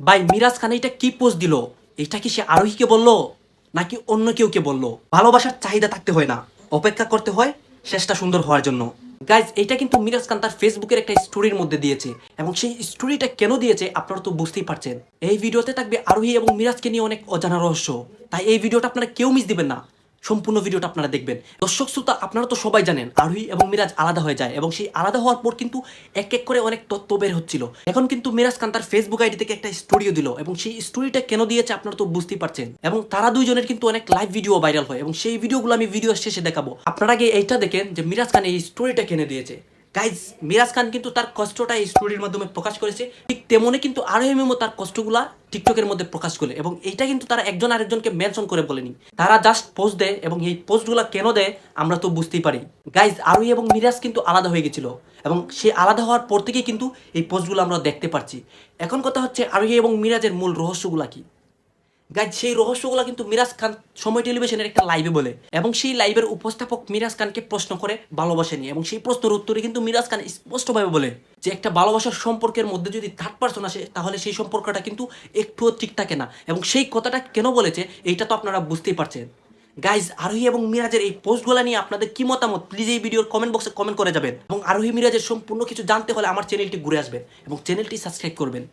ভাই মিরাজ খান এটা কি পোস্ট দিল? এটা কি সে আরোহীকে বললো নাকি অন্য কেউকে বললো? ভালোবাসার চাহিদা থাকতে হয় না, অপেক্ষা করতে হয় শেষটা সুন্দর হওয়ার জন্য। গাইজ এটা কিন্তু মিরাজ খান তার ফেসবুকের একটা স্টোরির মধ্যে দিয়েছে, এবং সেই স্টোরিটা কেন দিয়েছে আপনারা তো বুঝতেই পারছেন। এই ভিডিওতে থাকবে আরোহী এবং মিরাজকে নিয়ে অনেক অজানা রহস্য, তাই এই ভিডিওটা আপনারা কেউ মিস দিবেন না, সম্পূর্ণ ভিডিওটা আপনারা দেখবেন। দর্শক শ্রোতা, আপনারা তো সবাই জানেন আরোহী এবং মিরাজ আলাদা হয়ে যায়, এবং সেই আলাদা হওয়ার পর কিন্তু এক এক করে অনেক তথ্য বের হচ্ছিল। এখন কিন্তু মিরাজ খান তার ফেসবুক আইডি থেকে একটা স্টোরিও দিল, এবং সেই স্টোরিটা কেন দিয়েছে আপনারা তো বুঝতেই পারছেন। এবং তারা দুইজনের কিন্তু অনেক লাইভ ভিডিও ভাইরাল হয়, এবং সেই ভিডিওগুলো আমি ভিডিও শেষে দেখাবো। আপনারা আগে এইটা দেখেন যে মিরাজ খান এই স্টোরিটা কেন দিয়েছে। গাইজ মিরাজ খান কিন্তু তার কষ্টটা এই স্টোরির মাধ্যমে প্রকাশ করেছে, ঠিক তেমনি কিন্তু আরোহী মেমো তার কষ্টগুলা টিকটকের মধ্যে প্রকাশ করে, এবং এইটা কিন্তু তারা একজন আরেকজনকে মেনশন করে বলেনি, তারা জাস্ট পোস্ট দেয়। এবং এই পোস্টগুলো কেন দেয় আমরা তো বুঝতেই পারি। গাইজ আরোহী এবং মিরাজ কিন্তু আলাদা হয়ে গেছিল, এবং সে আলাদা হওয়ার পর থেকেই কিন্তু এই পোস্টগুলো আমরা দেখতে পারছি। এখন কথা হচ্ছে আরোহী এবং মিরাজের মূল রহস্যগুলা কি। গাইজ সেই রহস্যগুলো কিন্তু মিরাজ খান সময় টেলিভিশনের একটা লাইভে বলে, এবং সেই লাইভের উপস্থাপক মিরাজ খানকে প্রশ্ন করে ভালোবাসা নিয়ে, এবং সেই প্রশ্নের উত্তরে কিন্তু মিরাজ খান স্পষ্টভাবে বলে যে একটা ভালোবাসার সম্পর্কের মধ্যে যদি থার্ড পার্সন আসে তাহলে সেই সম্পর্কটা কিন্তু একটুও ঠিক থাকে না। এবং সেই কথাটা কেন বলেছে এইটা তো আপনারা বুঝতেই পারছেন। গাইজ আরোহী এবং মিরাজের এই পোস্টগুলো নিয়ে আপনাদের কি মতামত প্লিজ এই ভিডিওর কমেন্ট বক্সে কমেন্ট করে যাবেন, এবং আরোহী মিরাজের সম্পূর্ণ কিছু জানতে হলে আমার চ্যানেলটি ঘুরে আসবেন এবং চ্যানেলটি সাবস্ক্রাইব করবেন।